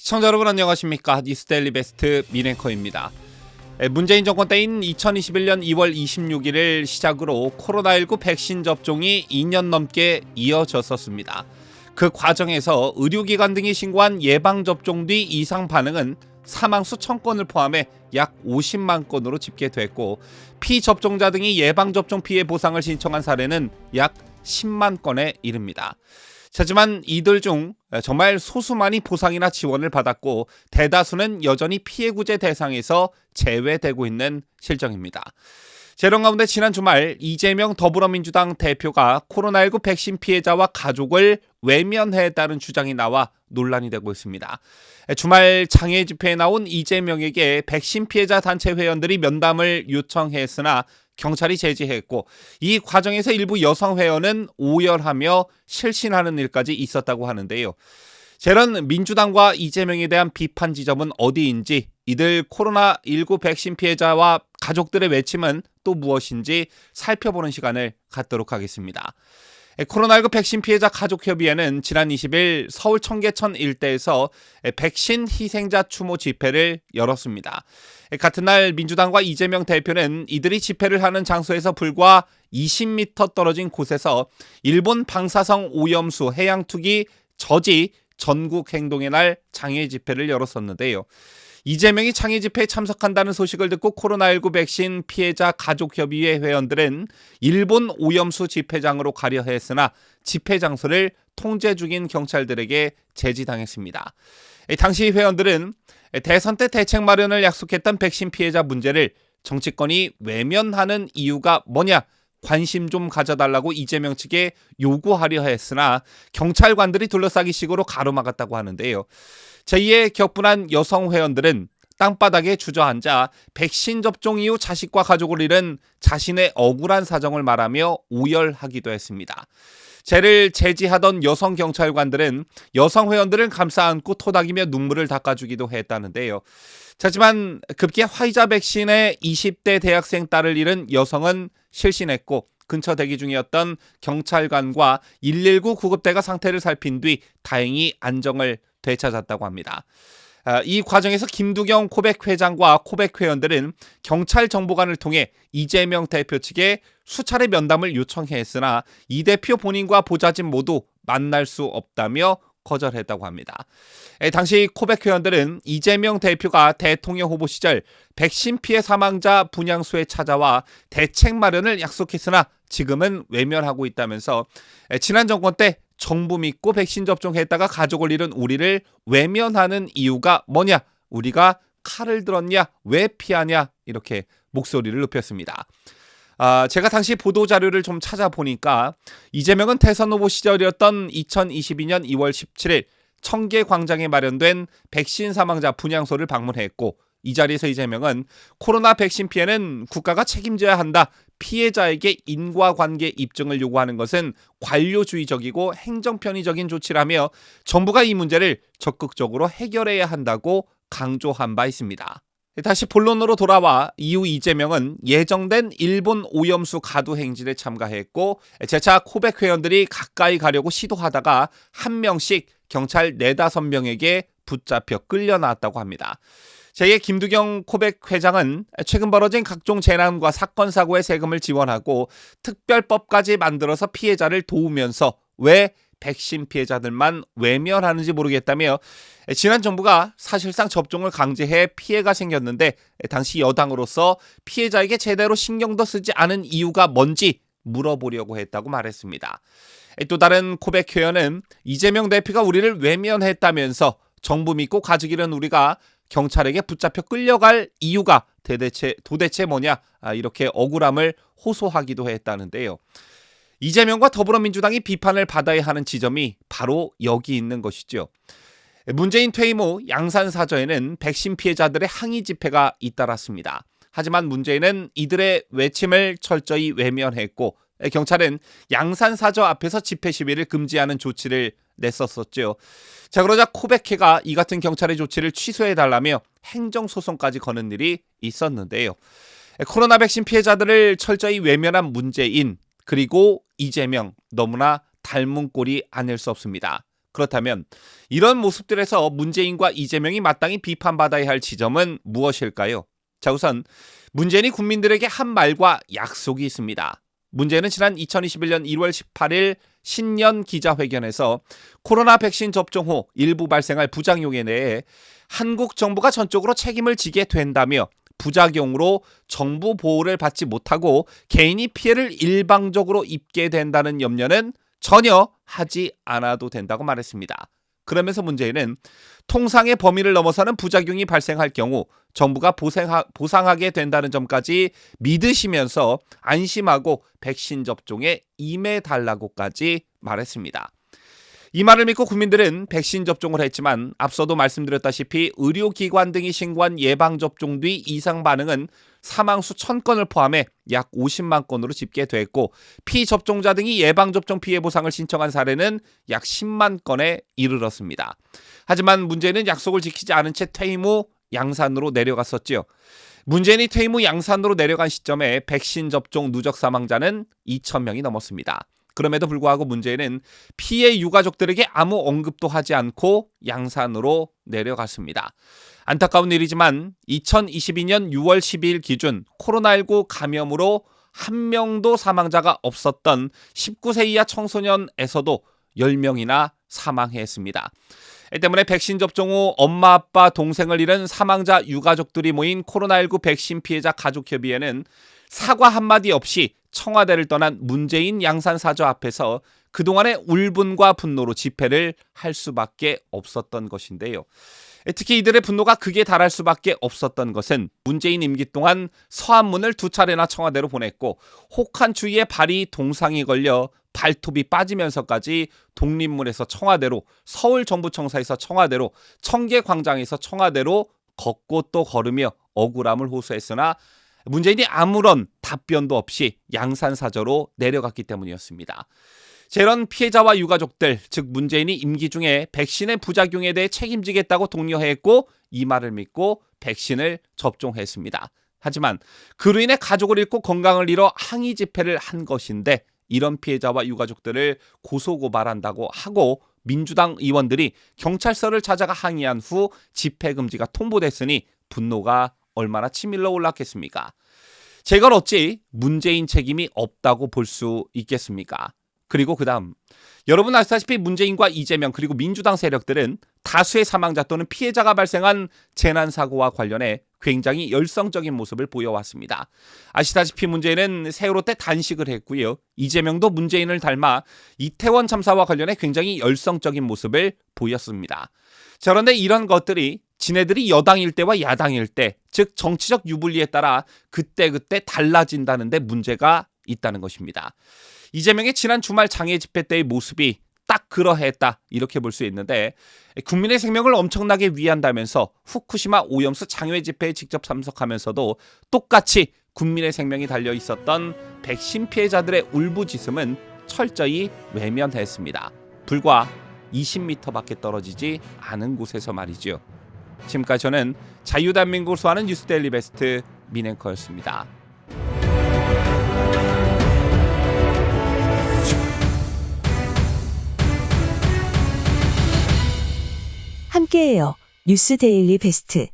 시청자 여러분 안녕하십니까. 뉴스데일리 베스트 민앵커입니다. 문재인 정권 때인 2021년 2월 26일을 시작으로 코로나19 백신 접종이 2년 넘게 이어졌었습니다. 그 과정에서 의료기관 등이 신고한 예방접종 뒤 이상 반응은 사망수 1000건을 포함해 약 50만 건으로 집계됐고, 피접종자 등이 예방접종 피해 보상을 신청한 사례는 약 10만 건에 이릅니다. 하지만 이들 중 정말 소수만이 보상이나 지원을 받았고, 대다수는 여전히 피해구제 대상에서 제외되고 있는 실정입니다. 이런 가운데 지난 주말 이재명 더불어민주당 대표가 코로나19 백신 피해자와 가족을 외면했다는 주장이 나와 논란이 되고 있습니다. 주말 장애 집회에 나온 이재명에게 백신 피해자 단체 회원들이 면담을 요청했으나 경찰이 제지했고, 이 과정에서 일부 여성 회원은 오열하며 실신하는 일까지 있었다고 하는데요. 이런 민주당과 이재명에 대한 비판 지점은 어디인지, 이들 코로나19 백신 피해자와 가족들의 외침은 또 무엇인지 살펴보는 시간을 갖도록 하겠습니다. 코로나19 백신 피해자 가족협의회는 지난 20일 서울 청계천 일대에서 백신 희생자 추모 집회를 열었습니다. 같은 날 민주당과 이재명 대표는 이들이 집회를 하는 장소에서 불과 20m 떨어진 곳에서 일본 방사성 오염수 해양투기 저지 전국 행동의 날 장애 집회를 열었었는데요. 이재명이 장애 집회에 참석한다는 소식을 듣고 코로나19 백신 피해자 가족협의회 회원들은 일본 오염수 집회장으로 가려 했으나 집회 장소를 통제 중인 경찰들에게 제지당했습니다. 당시 회원들은 대선 때 대책 마련을 약속했던 백신 피해자 문제를 정치권이 외면하는 이유가 뭐냐, 관심 좀 가져달라고 이재명 측에 요구하려 했으나 경찰관들이 둘러싸기 식으로 가로막았다고 하는데요. 제2의 격분한 여성 회원들은 땅바닥에 주저앉아 백신 접종 이후 자식과 가족을 잃은 자신의 억울한 사정을 말하며 오열하기도 했습니다. 쟤를 제지하던 여성 경찰관들은 여성 회원들을 감싸 안고 토닥이며 눈물을 닦아주기도 했다는데요. 하지만 급기야 화이자 백신에 20대 대학생 딸을 잃은 여성은 실신했고, 근처 대기 중이었던 경찰관과 119 구급대가 상태를 살핀 뒤 다행히 안정을 되찾았다고 합니다. 이 과정에서 김두경 코백 회장과 코백 회원들은 경찰 정보관을 통해 이재명 대표 측에 수차례 면담을 요청했으나 이 대표 본인과 보좌진 모두 만날 수 없다며 거절했다고 합니다. 당시 코백 회원들은 이재명 대표가 대통령 후보 시절 백신 피해 사망자 분향소에 찾아와 대책 마련을 약속했으나 지금은 외면하고 있다면서 지난 정권 때 정부 믿고 백신 접종했다가 가족을 잃은 우리를 외면하는 이유가 뭐냐, 우리가 칼을 들었냐, 왜 피하냐, 이렇게 목소리를 높였습니다. 제가 당시 보도자료를 좀 찾아보니까 이재명은 대선 후보 시절이었던 2022년 2월 17일 청계광장에 마련된 백신 사망자 분향소를 방문했고, 이 자리에서 이재명은 코로나 백신 피해는 국가가 책임져야 한다, 피해자에게 인과관계 입증을 요구하는 것은 관료주의적이고 행정편의적인 조치라며 정부가 이 문제를 적극적으로 해결해야 한다고 강조한 바 있습니다. 다시 본론으로 돌아와 이후 이재명은 예정된 일본 오염수 가두 행진에 참가했고, 재차 코백 회원들이 가까이 가려고 시도하다가 한 명씩 경찰 4-5명에게 붙잡혀 끌려나왔다고 합니다. 제2의 김두경 코백 회장은 최근 벌어진 각종 재난과 사건 사고의 세금을 지원하고 특별법까지 만들어서 피해자를 도우면서 왜 백신 피해자들만 외면하는지 모르겠다며, 지난 정부가 사실상 접종을 강제해 피해가 생겼는데 당시 여당으로서 피해자에게 제대로 신경도 쓰지 않은 이유가 뭔지 물어보려고 했다고 말했습니다. 또 다른 코백 회원은 이재명 대표가 우리를 외면했다면서 정부 믿고 가족 잃은 우리가 경찰에게 붙잡혀 끌려갈 이유가 도대체 뭐냐, 이렇게 억울함을 호소하기도 했다는데요. 이재명과 더불어민주당이 비판을 받아야 하는 지점이 바로 여기 있는 것이죠. 문재인 퇴임 후 양산사저에는 백신 피해자들의 항의 집회가 잇따랐습니다. 하지만 문재인은 이들의 외침을 철저히 외면했고, 경찰은 양산사저 앞에서 집회 시위를 금지하는 조치를 냈었었죠. 그러자 코백회가 이 같은 경찰의 조치를 취소해달라며 행정소송까지 거는 일이 있었는데요. 코로나 백신 피해자들을 철저히 외면한 문재인, 그리고 이재명, 너무나 닮은 꼴이 아닐 수 없습니다. 그렇다면 이런 모습들에서 문재인과 이재명이 마땅히 비판받아야 할 지점은 무엇일까요? 자, 우선 문재인이 국민들에게 한 말과 약속이 있습니다. 문재인은 지난 2021년 1월 18일 신년 기자회견에서 코로나 백신 접종 후 일부 발생할 부작용에 대해 한국 정부가 전적으로 책임을 지게 된다며 부작용으로 정부 보호를 받지 못하고 개인이 피해를 일방적으로 입게 된다는 염려는 전혀 하지 않아도 된다고 말했습니다. 그러면서 문재인은 통상의 범위를 넘어서는 부작용이 발생할 경우 정부가 보상하게 된다는 점까지 믿으시면서 안심하고 백신 접종에 임해달라고까지 말했습니다. 이 말을 믿고 국민들은 백신 접종을 했지만 앞서도 말씀드렸다시피 의료기관 등이 신고한 예방접종 뒤 이상 반응은 사망수 1000건을 포함해 약 50만 건으로 집계됐고 피접종자 등이 예방접종 피해 보상을 신청한 사례는 약 10만 건에 이르렀습니다. 하지만 문재인은 약속을 지키지 않은 채 퇴임 후 양산으로 내려갔었지요. 문재인이 퇴임 후 양산으로 내려간 시점에 백신 접종 누적 사망자는 2,000명이 넘었습니다. 그럼에도 불구하고 문재인은 피해 유가족들에게 아무 언급도 하지 않고 양산으로 내려갔습니다. 안타까운 일이지만 2022년 6월 12일 기준 코로나19 감염으로 한 명도 사망자가 없었던 19세 이하 청소년에서도 10명이나 사망했습니다. 이 때문에 백신 접종 후 엄마, 아빠, 동생을 잃은 사망자 유가족들이 모인 코로나19 백신 피해자 가족협의회는 사과 한마디 없이 청와대를 떠난 문재인 양산사저 앞에서 그동안의 울분과 분노로 집회를 할 수밖에 없었던 것인데요. 특히 이들의 분노가 극에 달할 수밖에 없었던 것은 문재인 임기 동안 서한문을 2차례나 청와대로 보냈고 혹한 추위에 발이 동상이 걸려 발톱이 빠지면서까지 독립문에서 청와대로, 서울정부청사에서 청와대로, 청계광장에서 청와대로 걷고 또 걸으며 억울함을 호소했으나 문재인이 아무런 답변도 없이 양산사저로 내려갔기 때문이었습니다. 이런 피해자와 유가족들, 즉 문재인이 임기 중에 백신의 부작용에 대해 책임지겠다고 독려했고 이 말을 믿고 백신을 접종했습니다. 하지만 그로 인해 가족을 잃고 건강을 잃어 항의 집회를 한 것인데 이런 피해자와 유가족들을 고소고발한다고 하고 민주당 의원들이 경찰서를 찾아가 항의한 후 집회 금지가 통보됐으니 분노가 얼마나 치밀러 올랐겠습니까? 제걸 어찌 문재인 책임이 없다고 볼 수 있겠습니까? 그리고 그 다음 여러분 아시다시피 문재인과 이재명 그리고 민주당 세력들은 다수의 사망자 또는 피해자가 발생한 재난사고와 관련해 굉장히 열성적인 모습을 보여왔습니다. 아시다시피 문재인은 세월호 때 단식을 했고요. 이재명도 문재인을 닮아 이태원 참사와 관련해 굉장히 열성적인 모습을 보였습니다. 그런데 이런 것들이 지네들이 여당일 때와 야당일 때, 즉 정치적 유불리에 따라 그때그때 달라진다는데 문제가 있다는 것입니다. 이재명의 지난 주말 장애 집회 때의 모습이 딱 그러했다 이렇게 볼 수 있는데 국민의 생명을 엄청나게 위한다면서 후쿠시마 오염수 장외 집회에 직접 참석하면서도 똑같이 국민의 생명이 달려 있었던 백신 피해자들의 울부짖음은 철저히 외면했습니다. 불과 20m밖에 떨어지지 않은 곳에서 말이죠. 지금까지 저는 자유대한민국을 소화하는 뉴스데일리 베스트 민앵커였습니다. 함께해요. 뉴스데일리 베스트.